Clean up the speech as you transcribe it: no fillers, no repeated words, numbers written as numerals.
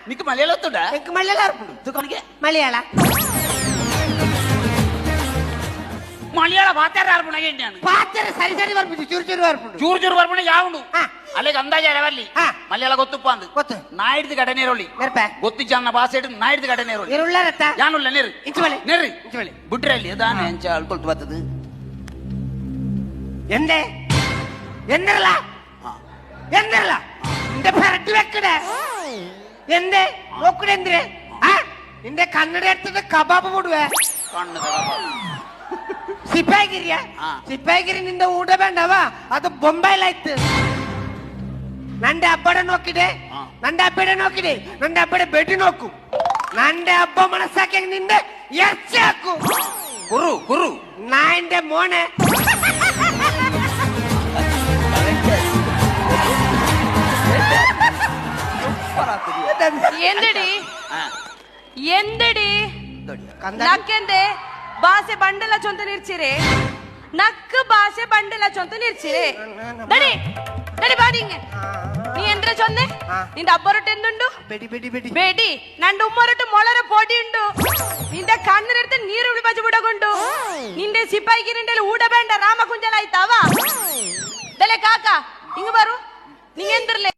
Nick Malayala ಗೊತ್ತುಂಡ എനിക്ക് മലയാളം അറിഞ്ഞു ತುಕನಿಗೆ മലയാള ಮಲಯಾಳ ಭಾತಾರ ಅರ್ಪಣೆ ನಾನು ಪಾತ್ರ ಸರಿ ಸರಿ ಬರ್ಬಿಟ್ಟು ಚೂರು ಚೂರು ಬರ್ಬಿಟ್ಟು ಚೂರು ಚೂರು ಬರ್ಪಣೆ ಯಾವುದು ಹಾ. ಅಲ್ಲಿಗೆ ಅಂದಾಜ ಅರವಲ್ಲಿ ಹಾ. ಮಲಯಾಳ ಗೊತ್ತುಪ್ಪ ಅಂದು ಗೊತ್ತು ನಾಯಿಡ್ದು ಗಡ ನೇರೊಳ್ಳಿ ನೆರಪ ಗೊತ್ತಿಜ್ಜನ್ನ ಭಾಷೆ ಹಿಡಿದು ನಾಯಿಡ್ದು ಗಡ ನೇರೊಳ್ಳಿ ಇರುಳ್ಳರತ್ತ ಯಾನುಲ್ಲ ನೇರು ಇಂಚು ಮಲೆ ನೇರ್ರಿ ಇಂಚು ಮಲೆ ಬಿಟ್ರೆ ಅಲ್ಲಿ ಅದಾನೆ ಅಂಚ ಅಳ್ಕೊಳ್ತು ಬರ್ತದೆ ಎಂದೆ ಎಂದಿರಲ್ಲ ಎಂದಿರಲ್ಲ നിന്റെ പെരട്ടി വെക്കടേ എന്തേ നോക്കണേ എന്തിനെ ആ നിന്റെ കണ്ണട എടുത്തിട്ട് കബാബ് പോടുവേ ಕಣ್ಣು ಸಿಪಾಯಿಗಿರಿಯ ಹಾ. ಸಿಪಾಯಿಗಿರಿ ನಿಂದ ಊಟ ಬೇಡವಾ ಅದು ಬೊಂಬೈಲಾಯ್ತು ನಂಡೆ ಹಬ್ಬಡೆ ನೋಕಿದೆ ಹಾ. ನಂಡೆ ಹಬ್ಬಡೆ ನೋಕಿದೆ ನಂಡೆ ಹಬ್ಬಡೆ ಬೆಡಿ ನೋಕು ನಂಡೆ ಹಬ್ಬ ಮನಸ್ಸಾಕೆ ನಿಂದ ಎರ್ಚೆ ಹಾಕು ಕುರು ಕುರು ನಾಯಿಂದೆ ಮೋನೆ ಎಂದಡಿ ಹಾ. ಎಂದಡಿ ಕಂದ ನಕ್ಕೆಂದೆ ಭಾಷೆ ಬಂಡೆಲ್ಲ ಚೊಂತ ನಿರ್ಚಿರೆ ನಕ್ಕ ಭಾಷೆ ಬಂಡೆಲ್ಲ ಚೊಂತ ನಿರ್ಚಿರೆ ದಡಿ ದಡಿ ಬಾಡಿಂಗೆ ನೀ ಎಂದ್ರೆ ಚೊಂದೆ ನಿಂದ ಅಬ್ಬರೊಟ್ಟು ಎಂದುಂಡು ಬೆಡಿ ಬೆಡಿ ಬೆಡಿ ಬೇಡಿ ನಂದು ಉಮ್ಮರೊಟ್ಟು ಮೊಳರ ಪೋಡಿ ಉಂಡು ನಿಂದ ಕಣ್ಣಿರ್ತೆ ನೀರು ಬಜಿ ಬಿಡಗುಂಡು ನಿಂದೆ ಸಿಪಾಯಿಗೆ ನಿಂದೆಲ್ಲ ಊಟ ಬೇಂಡ ರಾಮ ಕುಂಜಲ ಆಯ್ತಾವ ದಲೆ ಕಾಕ ಹಿಂಗ ಬರು ನಿಂಗೆಂದ್ರಲೆ